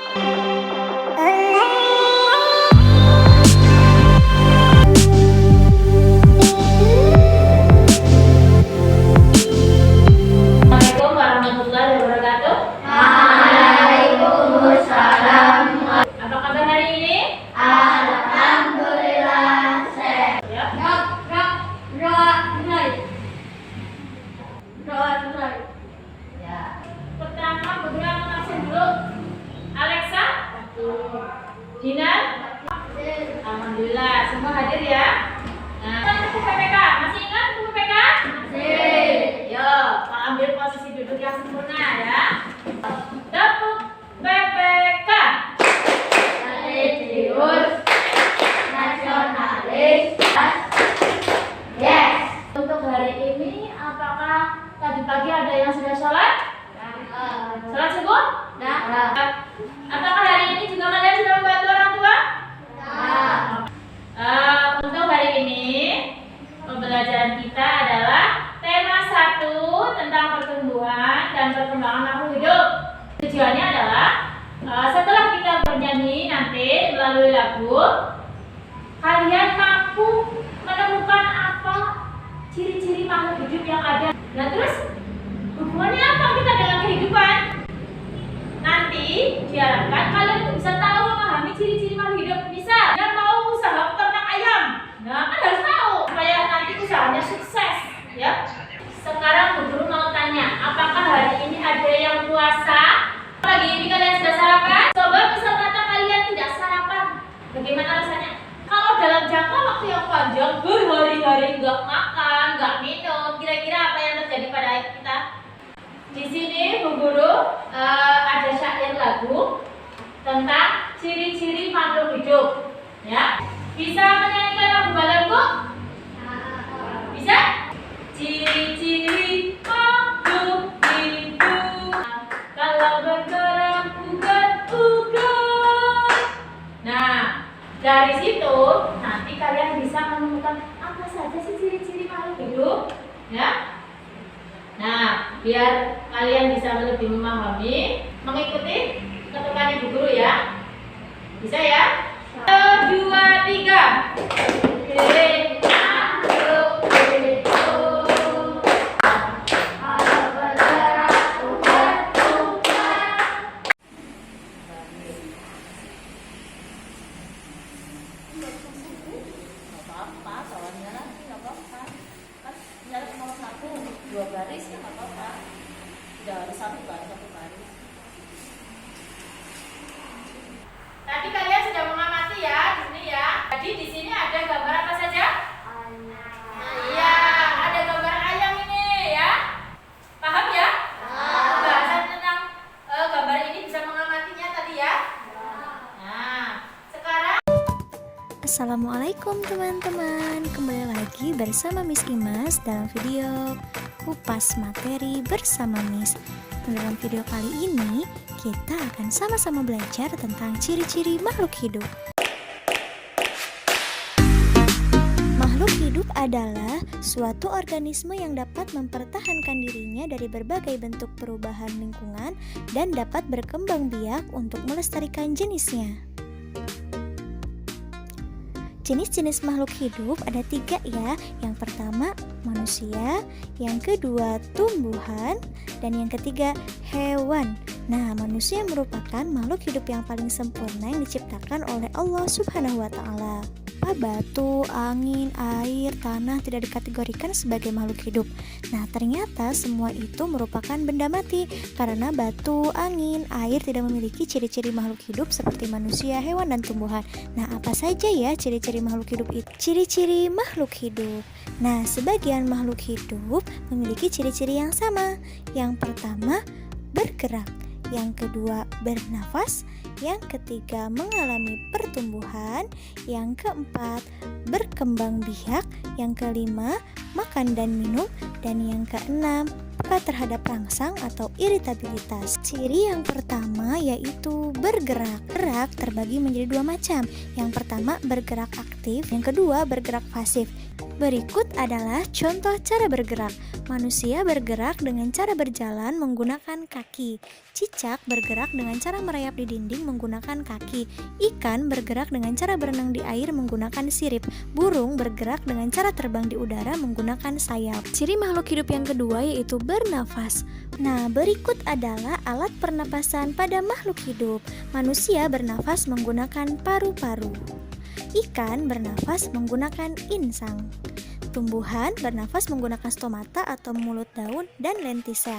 Assalamualaikum warahmatullahi wabarakatuh. Waalaikumsalam. Apa kabar hari ini? Alhamdulillah sehat. Ya. Ya. Pertama beberapa absen dulu. Alexa, Dinar, alhamdulillah semua hadir ya. Nah, buku PPK, masih ingat buku PPK? Masih. Yo, ambil posisi duduk yang sempurna ya. Tepuk PPK. Religius, nasionalis, yes. Untuk hari ini, apakah tadi pagi ada yang sudah sholat? Sholat subuh? Apakah hari ini juga kalian sudah membantu orang tua? Untuk hari ini, pembelajaran kita adalah tema 1 tentang pertumbuhan dan perkembangan makhluk hidup. Tujuannya adalah setelah kita bernyanyi nanti melalui lagu, kalian mampu menemukan apa ciri-ciri makhluk hidup yang ada. Nah terus hubungannya apa kita dengan kehidupan? Nanti diharapkan kalian itu bisa tahu memahami ciri-ciri makhluk hidup. Bisa yang mau usaha peternak ayam, nah kan harus tahu supaya nanti usahanya sukses ya. Sekarang Bu Guru mau tanya, apakah hari ini ada yang puasa? Pagi ini kalian sudah sarapan? Coba misal kata kalian tidak sarapan, bagaimana rasanya? Kalau dalam jangka waktu yang panjang, berhari-hari nggak makan, nggak minum, kira-kira apa yang terjadi pada kita? Di sini Bu Guru ada syair lagu tentang ciri-ciri makhluk hidup. Ya, bisa menyanyikan lagu Balan Bu? Bisa? Ciri-ciri makhluk hidup kalau bergerak ugat-ugat. Nah, dari situ nanti kalian bisa menemukan apa saja sih ciri-ciri makhluk hidup, ya. Nah, biar kalian bisa lebih memahami, mengikuti ketukan Ibu Guru ya. Bisa ya? 1, 2, 3. Oke. Dua baris ya nggak apa-apa, tidak harus satu baris. Tadi kalian sudah mengamati ya di sini ya. Jadi di sini ada gambar apa saja? Iya, ada gambar ayam ini ya. Paham ya? Bahasan tentang gambar ini bisa mengamatinya tadi ya. Nah, sekarang Assalamualaikum teman-teman, kembali lagi bersama Miss Imas dalam video kupas materi bersama Miss. Dalam video kali ini kita akan sama-sama belajar tentang ciri-ciri makhluk hidup. Makhluk hidup adalah suatu organisme yang dapat mempertahankan dirinya dari berbagai bentuk perubahan lingkungan dan dapat berkembang biak untuk melestarikan jenisnya. Jenis-jenis makhluk hidup ada 3 ya. Yang pertama manusia, yang kedua tumbuhan, dan yang ketiga hewan. Nah, manusia merupakan makhluk hidup yang paling sempurna yang diciptakan oleh Allah Subhanahu wa Ta'ala. Batu, angin, air, tanah tidak dikategorikan sebagai makhluk hidup. Nah, ternyata semua itu merupakan benda mati karena batu, angin, air tidak memiliki ciri-ciri makhluk hidup seperti manusia, hewan, dan tumbuhan. Nah, apa saja ya ciri-ciri makhluk hidup itu? Ciri-ciri makhluk hidup. Nah, sebagian makhluk hidup memiliki ciri-ciri yang sama. Yang pertama, bergerak. Yang kedua, bernafas. Yang ketiga, mengalami pertumbuhan. Yang keempat, berkembang biak. Yang kelima, makan dan minum. Dan yang keenam, peka terhadap rangsang atau iritabilitas. Ciri yang pertama yaitu bergerak. Gerak terbagi menjadi 2 macam. Yang pertama, bergerak aktif. Yang kedua, bergerak pasif. Berikut adalah contoh cara bergerak. Manusia bergerak dengan cara berjalan menggunakan kaki. Cicak bergerak dengan cara merayap di dinding menggunakan kaki. Ikan bergerak dengan cara berenang di air menggunakan sirip. Burung bergerak dengan cara terbang di udara menggunakan sayap. Ciri makhluk hidup yang kedua yaitu bernafas. Nah, berikut adalah alat pernapasan pada makhluk hidup. Manusia bernafas menggunakan paru-paru. Ikan bernafas menggunakan insang. Tumbuhan bernafas menggunakan stomata atau mulut daun dan lentisel.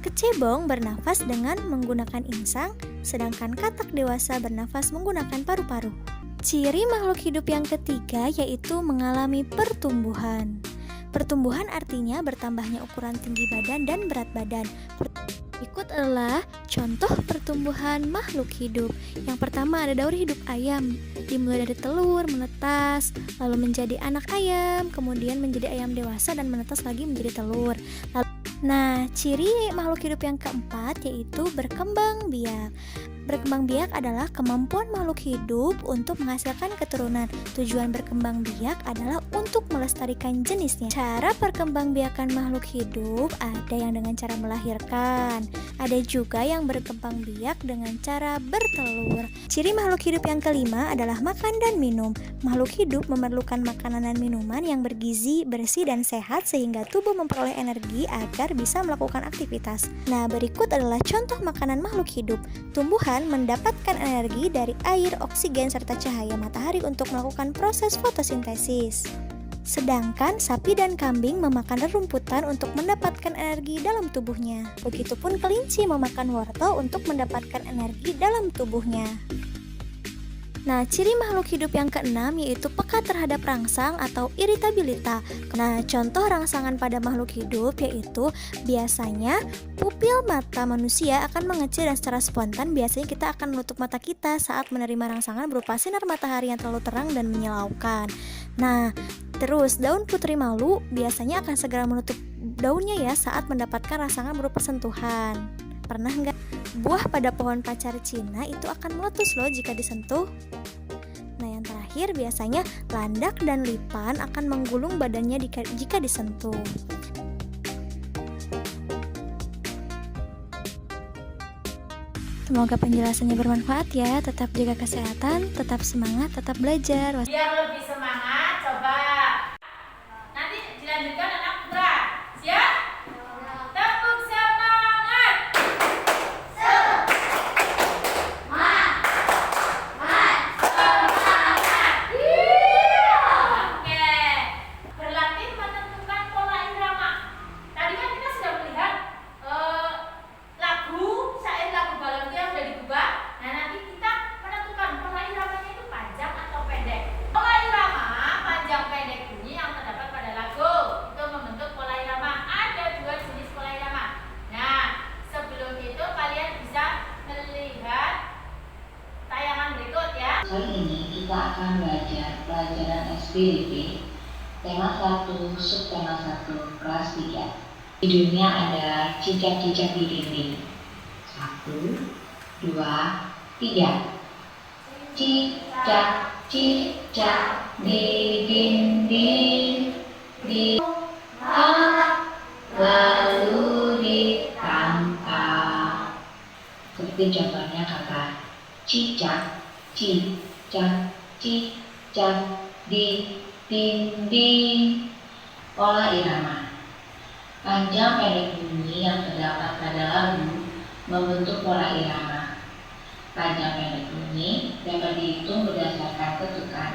Kecebong bernafas dengan menggunakan insang, sedangkan katak dewasa bernafas menggunakan paru-paru. Ciri makhluk hidup yang ketiga yaitu mengalami pertumbuhan. Pertumbuhan artinya bertambahnya ukuran tinggi badan dan berat badan. Berikut adalah contoh pertumbuhan makhluk hidup. Yang pertama ada daur hidup ayam. Dimulai dari telur, menetas, lalu menjadi anak ayam, kemudian menjadi ayam dewasa dan menetas lagi menjadi telur. Nah, ciri makhluk hidup yang keempat yaitu berkembang biak. Berkembang biak adalah kemampuan makhluk hidup untuk menghasilkan keturunan. Tujuan berkembang biak adalah untuk melestarikan jenisnya. Cara perkembangbiakan makhluk hidup ada yang dengan cara melahirkan, ada juga yang berkembang biak dengan cara bertelur. Ciri makhluk hidup yang kelima adalah makan dan minum. Makhluk hidup memerlukan makanan dan minuman yang bergizi, bersih, dan sehat sehingga tubuh memperoleh energi agar bisa melakukan aktivitas. Nah, berikut adalah contoh makanan makhluk hidup. Tumbuhan mendapatkan energi dari air, oksigen, serta cahaya matahari untuk melakukan proses fotosintesis. Sedangkan sapi dan kambing memakan rerumputan untuk mendapatkan energi dalam tubuhnya. Begitupun kelinci memakan wortel untuk mendapatkan energi dalam tubuhnya. Nah, ciri makhluk hidup yang keenam yaitu peka terhadap rangsang atau iritabilitas. Nah, contoh rangsangan pada makhluk hidup yaitu biasanya pupil mata manusia akan mengecil dan secara spontan biasanya kita akan menutup mata kita saat menerima rangsangan berupa sinar matahari yang terlalu terang dan menyilaukan. Nah, terus daun putri malu biasanya akan segera menutup daunnya ya saat mendapatkan rangsangan berupa sentuhan. Pernah nggak? Buah pada pohon pacar Cina itu akan meletus loh jika disentuh. Nah, yang terakhir biasanya landak dan lipan akan menggulung badannya jika disentuh. Semoga penjelasannya bermanfaat ya. Tetap jaga kesehatan, tetap semangat, tetap belajar. Biar lebih semangat, coba. Nanti dilanjutkan anak putra. Siap? Tepuk semangat. Oke. Berlatih menentukan pola irama. Tadi kan kita sudah melihat syair lagu balon yang sudah diubah. Nah, nanti kita menentukan pola iramanya itu panjang atau pendek. Pola irama panjang pendek bunyi yang terdapat pada lagu itu membentuk pola irama. Ada dua jenis pola irama. Nah, sebelum itu kalian bisa melihat tayangan berikut ya. Kali ini kita akan belajar pelajaran SPDP tema 1, subtema 1, kelas 3. Judulnya ada cicak-cicak di dinding. 1, 2, 3. Cicak-cicak di dinding, dilihat lalu ditangkap. Seperti contohnya kata cicak, cicak, cicak di dinding. Pola irama panjang pendek bunyi yang terdapat pada lagu membentuk pola irama. Panjang pendek bunyi dapat dihitung berdasarkan ketukan.